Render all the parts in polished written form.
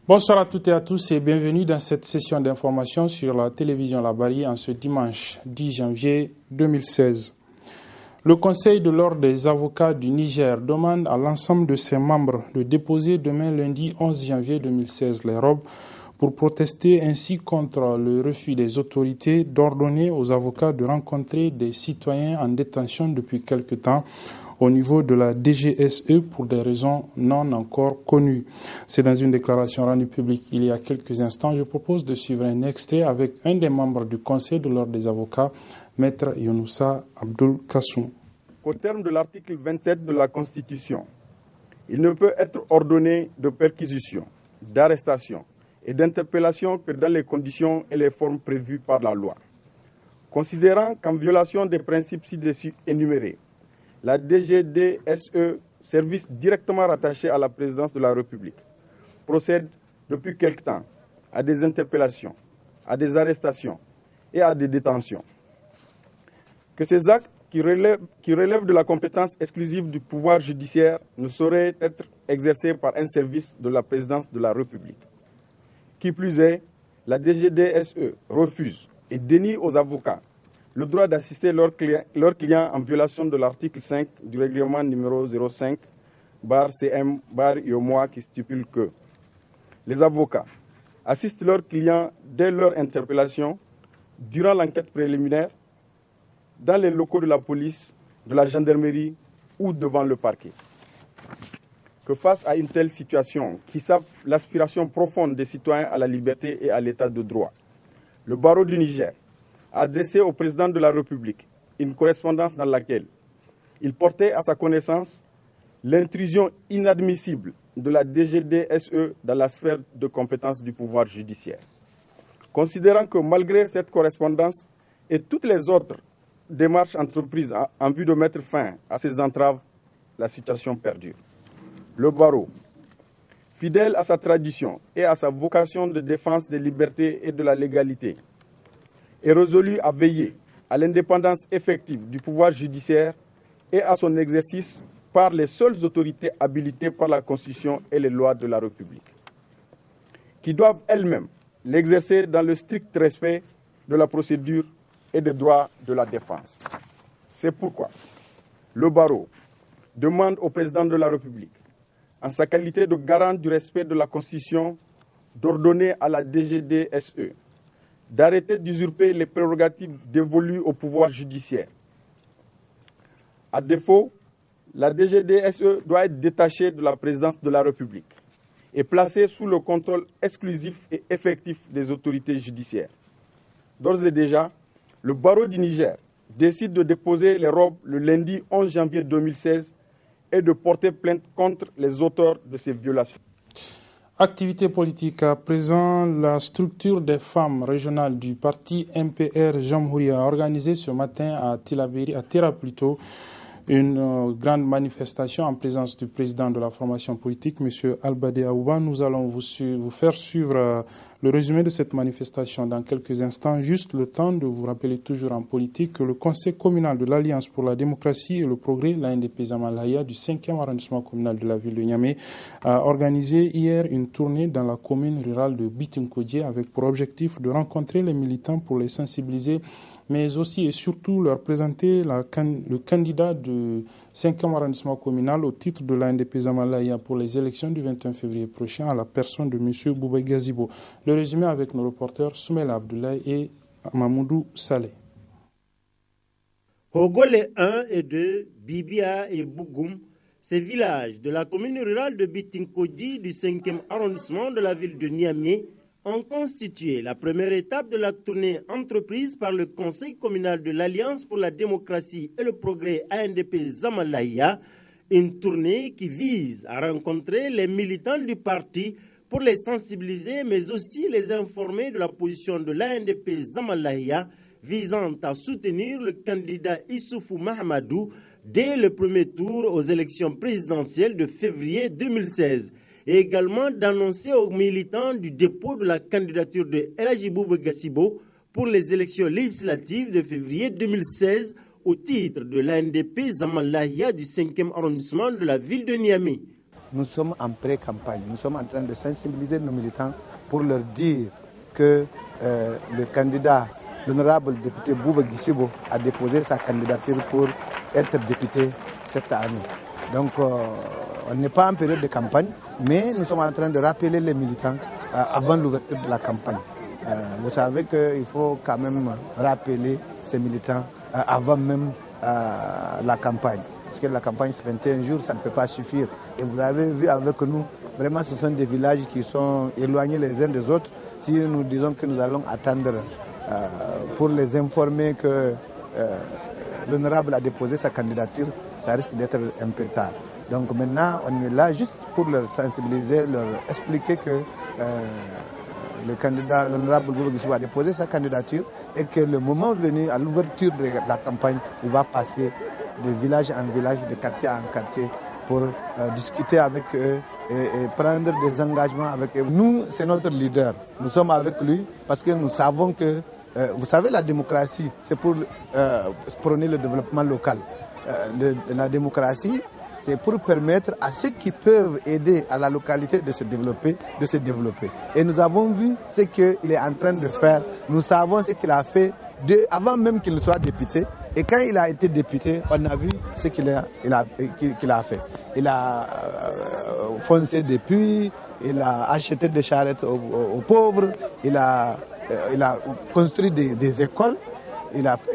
Bonsoir à toutes et à tous et bienvenue dans cette session d'information sur la télévision Labari en ce dimanche 10 janvier 2016. Le Conseil de l'Ordre des avocats du Niger demande à l'ensemble de ses membres de déposer demain lundi 11 janvier 2016 les robes pour protester ainsi contre le refus des autorités d'ordonner aux avocats de rencontrer des citoyens en détention depuis quelque temps au niveau de la DGSE pour des raisons non encore connues. C'est dans une déclaration rendue publique il y a quelques instants. Je propose de suivre un extrait avec un des membres du Conseil de l'Ordre des avocats, Maître Younoussa Abdul Kassoum. Au terme de l'article 27 de la Constitution, il ne peut être ordonné de perquisition, d'arrestation et d'interpellation que dans les conditions et les formes prévues par la loi. Considérant qu'en violation des principes ci-dessus énumérés, la DGDSE, service directement rattaché à la présidence de la République, procède depuis quelque temps à des interpellations, à des arrestations et à des détentions. Que ces actes qui relèvent de la compétence exclusive du pouvoir judiciaire ne sauraient être exercés par un service de la présidence de la République. Qui plus est, la DGDSE refuse et dénie aux avocats le droit d'assister leurs clients en violation de l'article 5 du règlement numéro 05/CM/IOMOA qui stipule que les avocats assistent leurs clients dès leur interpellation, durant l'enquête préliminaire, dans les locaux de la police, de la gendarmerie ou devant le parquet. Que face à une telle situation qui sape l'aspiration profonde des citoyens à la liberté et à l'état de droit, le barreau du Niger a adressé au président de la République une correspondance dans laquelle il portait à sa connaissance l'intrusion inadmissible de la DGDSE dans la sphère de compétence du pouvoir judiciaire. Considérant que malgré cette correspondance et toutes les autres démarches entreprises en vue de mettre fin à ces entraves, la situation perdure. Le barreau, fidèle à sa tradition et à sa vocation de défense des libertés et de la légalité, est résolu à veiller à l'indépendance effective du pouvoir judiciaire et à son exercice par les seules autorités habilitées par la Constitution et les lois de la République, qui doivent elles-mêmes l'exercer dans le strict respect de la procédure et des droits de la défense. C'est pourquoi le barreau demande au président de la République, en sa qualité de garant du respect de la Constitution, d'ordonner à la DGDSE d'arrêter d'usurper les prérogatives dévolues au pouvoir judiciaire. À défaut, la DGDSE doit être détachée de la présidence de la République et placée sous le contrôle exclusif et effectif des autorités judiciaires. D'ores et déjà, le barreau du Niger décide de déposer les robes le lundi 11 janvier 2016 et de porter plainte contre les auteurs de ces violations. Activité politique à présent, la structure des femmes régionales du parti MPR Jamhouria a organisé ce matin à Tira plutôt, une grande manifestation en présence du président de la formation politique, M. Albade Aouba. Nous allons vous faire suivre le résumé de cette manifestation dans quelques instants. Juste le temps de vous rappeler toujours en politique que le Conseil communal de l'Alliance pour la démocratie et le progrès, l'ANDP Zamalaya, du 5e arrondissement communal de la ville de Niamey, a organisé hier une tournée dans la commune rurale de Bitinkodje avec pour objectif de rencontrer les militants pour les sensibiliser, mais aussi et surtout leur présenter le candidat du 5e arrondissement communal au titre de l'ANDP Zamalaya pour les élections du 21 février prochain à la personne de M. Boubé Gazibo. Le résumé avec nos reporters Soumela Abdoulaye et Mamoudou Saleh. Hogole 1 et 2, Bibia et Bougoum, ces villages de la commune rurale de Bitinkodji du 5e arrondissement de la ville de Niamey ont constitué la première étape de la tournée entreprise par le Conseil communal de l'Alliance pour la démocratie et le progrès ANDP Zamalaya, une tournée qui vise à rencontrer les militants du parti pour les sensibiliser mais aussi les informer de la position de l'ANDP Zamalaya visant à soutenir le candidat Issoufou Mahamadou dès le premier tour aux élections présidentielles de février 2016. Et également d'annoncer aux militants du dépôt de la candidature de El Hadji Boubé Gazibo pour les élections législatives de février 2016 au titre de l'ANDP Zamalaya du 5e arrondissement de la ville de Niamey. nous sommes en pré-campagne. Nous sommes en train de sensibiliser nos militants pour leur dire que le candidat, l'honorable député Bouba Guissibo, a déposé sa candidature pour être député cette année. Donc, on n'est pas en période de campagne, mais nous sommes en train de rappeler les militants avant l'ouverture de la campagne. Vous savez qu'il faut quand même rappeler ces militants avant même la campagne. Parce que la campagne, c'est 21 jours, ça ne peut pas suffire. Et vous avez vu avec nous, vraiment ce sont des villages qui sont éloignés les uns des autres. Si nous disons que nous allons attendre pour les informer que l'honorable a déposé sa candidature, ça risque d'être un peu tard. Donc maintenant, on est là juste pour leur sensibiliser, leur expliquer que le candidat, l'honorable Bouba Guissibo, a déposé sa candidature et que le moment venu, à l'ouverture de la campagne, il va passer de village en village, de quartier en quartier pour discuter avec eux et prendre des engagements avec eux. Nous, c'est notre leader. Nous sommes avec lui parce que nous savons que, vous savez, la démocratie, c'est pour prôner le développement local. La démocratie, c'est pour permettre à ceux qui peuvent aider à la localité de se développer, de se développer. Et nous avons vu ce qu'il est en train de faire. Nous savons ce qu'il a fait avant même qu'il soit député. Et quand il a été député, on a vu ce qu'il a fait. Il a foncé des puits, il a acheté des charrettes aux pauvres, il a construit des écoles.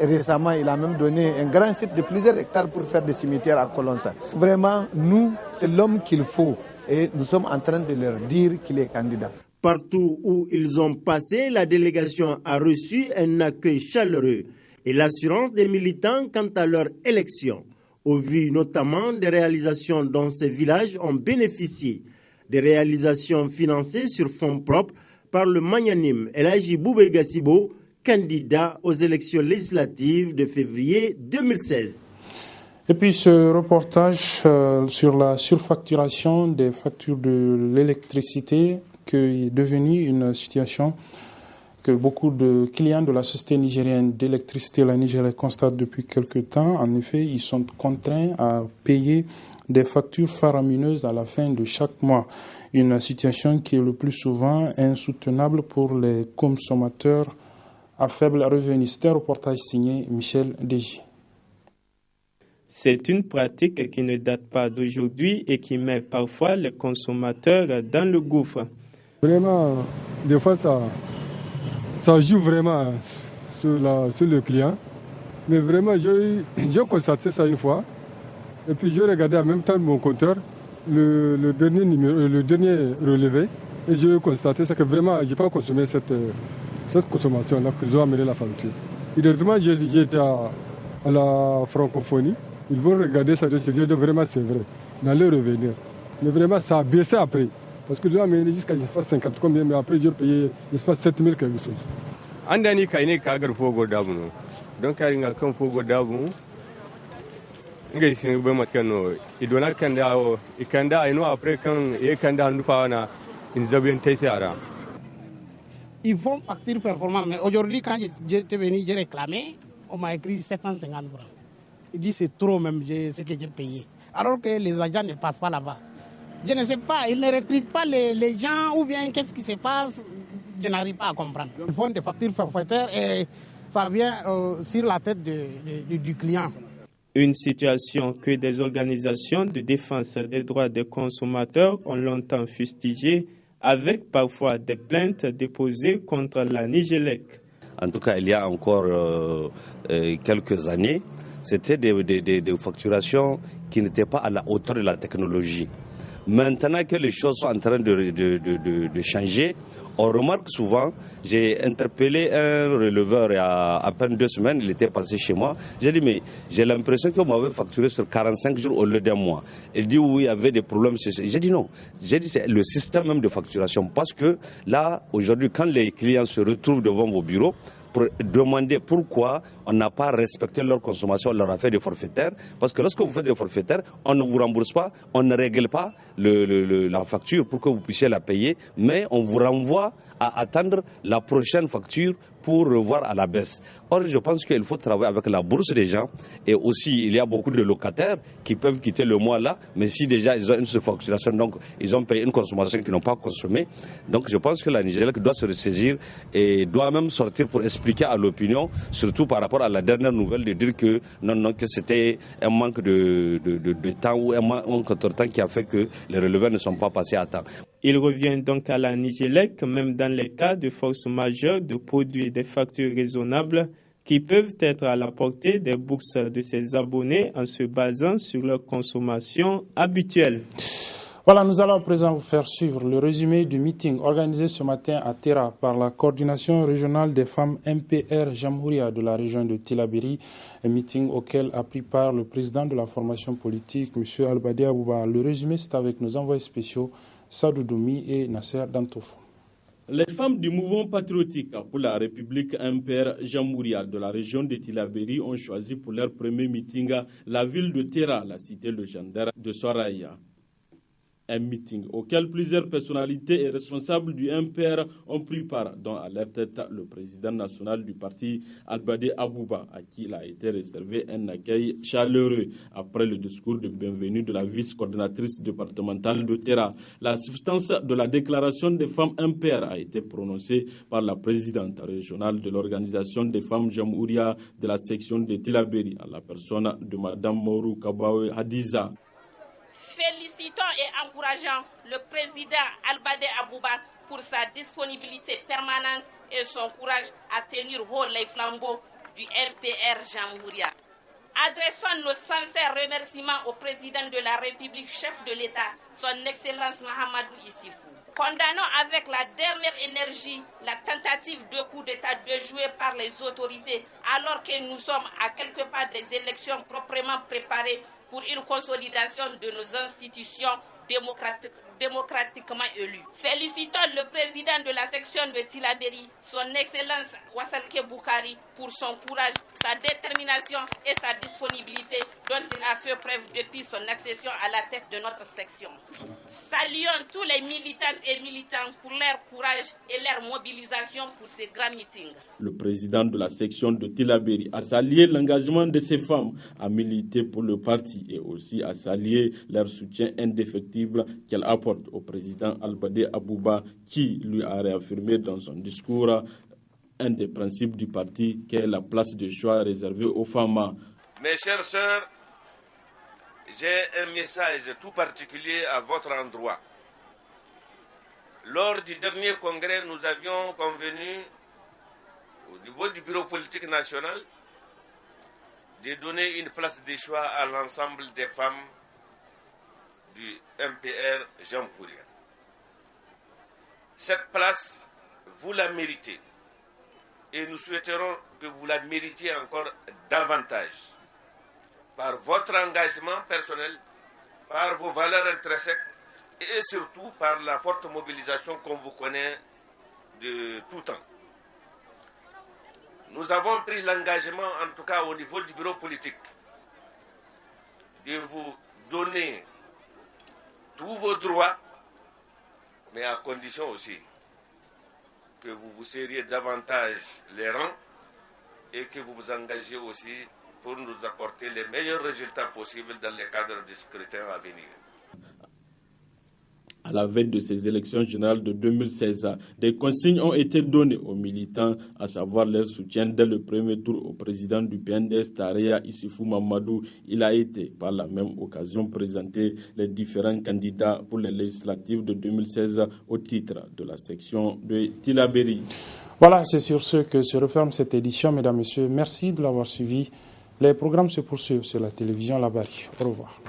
Récemment, il a même donné un grand site de plusieurs hectares pour faire des cimetières à Kolonsa. Vraiment, nous, c'est l'homme qu'il faut. Et nous sommes en train de leur dire qu'il est candidat. Partout où ils ont passé, la délégation a reçu un accueil chaleureux et l'assurance des militants quant à leur élection, au vu notamment des réalisations dont ces villages ont bénéficié, des réalisations financées sur fonds propres par le magnanime El Hadji Bouba Guissibo, candidat aux élections législatives de février 2016. Et puis ce reportage sur la surfacturation des factures de l'électricité, qui est devenue une situation que beaucoup de clients de la société nigérienne d'électricité, la Nigeria, constatent depuis quelque temps. En effet, ils sont contraints à payer des factures faramineuses à la fin de chaque mois. Une situation qui est le plus souvent insoutenable pour les consommateurs à faible revenu. C'est un reportage signé Michel Deji. C'est une pratique qui ne date pas d'aujourd'hui et qui met parfois les consommateurs dans le gouffre. Vraiment, des fois, ça joue vraiment sur le client. Mais vraiment, j'ai constaté ça une fois. Et puis, j'ai regardé en même temps mon compteur, le dernier relevé. Et j'ai constaté ça que vraiment, je n'ai pas consommé cette consommation-là qu'ils ont amené la facture. Directement, j'étais à la francophonie. Ils vont regarder ça, je dis vraiment c'est vrai, d'aller revenir. Mais vraiment, ça a baissé après. Parce que je dois amener jusqu'à l'espace 50 combien, mais après j'ai payé l'espace 7000 quelque chose. Andani kaine kagar fogo dabuno. Donc karinga kan fogo dabu. Ngai sin be matkano. Idona kanda o ikanda ino après quand e kanda ndufa na inzabien taisara. Ils font facture performante. Mais aujourd'hui, quand j'étais venu, j'ai réclamé, on m'a écrit 750 francs. Il dit c'est trop même ce que j'ai payé. Alors que les agents ne passent pas là-bas. Je ne sais pas, ils ne recrutent pas les gens ou bien qu'est-ce qui se passe, je n'arrive pas à comprendre. Ils font des factures forfaitaires et ça vient sur la tête du client. Une situation que des organisations de défense des droits des consommateurs ont longtemps fustigée, avec parfois des plaintes déposées contre la Nigélec. En tout cas, il y a encore quelques années, c'était des facturations qui n'étaient pas à la hauteur de la technologie. Maintenant que les choses sont en train de changer, on remarque souvent, j'ai interpellé un releveur il y a à peine 2 semaines, il était passé chez moi. J'ai dit, mais j'ai l'impression qu'on m'avait facturé sur 45 jours au lieu d'un mois. Il dit, oui, il y avait des problèmes. J'ai dit non. J'ai dit, c'est le système même de facturation. Parce que là, aujourd'hui, quand les clients se retrouvent devant vos bureaux, pour demander pourquoi on n'a pas respecté leur consommation, on leur a fait des forfaitaires. Parce que lorsque vous faites des forfaitaires, on ne vous rembourse pas, on ne règle pas la facture pour que vous puissiez la payer, mais on vous renvoie à attendre la prochaine facture pour revoir à la baisse. Or, je pense qu'il faut travailler avec la bourse des gens et aussi il y a beaucoup de locataires qui peuvent quitter le mois là, mais si déjà ils ont une surfacturation, donc ils ont payé une consommation qu'ils n'ont pas consommée. Donc je pense que la Nigélec doit se ressaisir et doit même sortir pour expliquer à l'opinion, surtout par rapport à la dernière nouvelle de dire que non, que c'était un manque de temps ou un manque de temps qui a fait que les relevés ne sont pas passés à temps. Il revient donc à la Nigélec, même dans les cas de force majeure, de produire des factures raisonnables qui peuvent être à la portée des bourses de ses abonnés en se basant sur leur consommation habituelle. Voilà, nous allons à présent vous faire suivre le résumé du meeting organisé ce matin à Tera par la coordination régionale des femmes MPR Jamhouria de la région de Tillabéri, un meeting auquel a pris part le président de la formation politique, M. Albadé Abouba. Le résumé, c'est avec nos envoyés spéciaux Sadou Doumi et Nasser Dantofo. Les femmes du mouvement patriotique pour la République MPR Jamhouria de la région de Tillabéri ont choisi pour leur premier meeting la ville de Tera, la cité légendaire de Soraya. Un meeting auquel plusieurs personnalités et responsables du MPR ont pris part, dont à leur tête le président national du parti Albadé Abouba, à qui il a été réservé un accueil chaleureux après le discours de bienvenue de la vice-coordinatrice départementale de Tera. La substance de la déclaration des femmes MPR a été prononcée par la présidente régionale de l'organisation des femmes Jamhouria de la section de Tillabéri, à la personne de Mme Mourou Kabawe Hadiza. Félicitons et encourageons le président Albadé Abouba pour sa disponibilité permanente et son courage à tenir haut les flambeaux du MPR Jamhouria. Adressons nos sincères remerciements au président de la République, chef de l'État, son Excellence Mahamadou Issifou. Condamnons avec la dernière énergie la tentative de coup d'État déjouée par les autorités alors que nous sommes à quelques pas des élections proprement préparées pour une consolidation de nos institutions démocratiquement élues. Félicitons le président de la section de Tillabéri, son Excellence Wassalke Boukari, pour son courage, sa détermination et sa disponibilité dont il a fait preuve depuis son accession à la tête de notre section. Saluons tous les militantes et militants pour leur courage et leur mobilisation pour ces grands meetings. Le président de la section de Tillabéri a salué l'engagement de ces femmes à militer pour le parti et aussi à saluer leur soutien indéfectible qu'elles apportent au président Albadé Abouba qui lui a réaffirmé dans son discours un des principes du parti qui est la place de choix réservée aux femmes. Mes chères sœurs, j'ai un message tout particulier à votre endroit. Lors du dernier congrès, nous avions convenu au niveau du bureau politique national de donner une place de choix à l'ensemble des femmes du MPR Jamhouria. Cette place, vous la méritez. Et nous souhaiterons que vous la méritiez encore davantage par votre engagement personnel, par vos valeurs intrinsèques et surtout par la forte mobilisation qu'on vous connaît de tout temps. Nous avons pris l'engagement, en tout cas au niveau du bureau politique, de vous donner tous vos droits, mais à condition aussi que vous vous serriez davantage les rangs et que vous vous engagez aussi pour nous apporter les meilleurs résultats possibles dans le cadre du scrutin à venir. À la veille de ces élections générales de 2016, des consignes ont été données aux militants, à savoir leur soutien dès le premier tour au président du PNDS, Tareya Issifou Mamadou. Il a été par la même occasion présenté les différents candidats pour les législatives de 2016 au titre de la section de Tillabéri. Voilà, c'est sur ce que se referme cette édition, mesdames, messieurs. Merci de l'avoir suivi. Les programmes se poursuivent sur la télévision La Barre. Au revoir.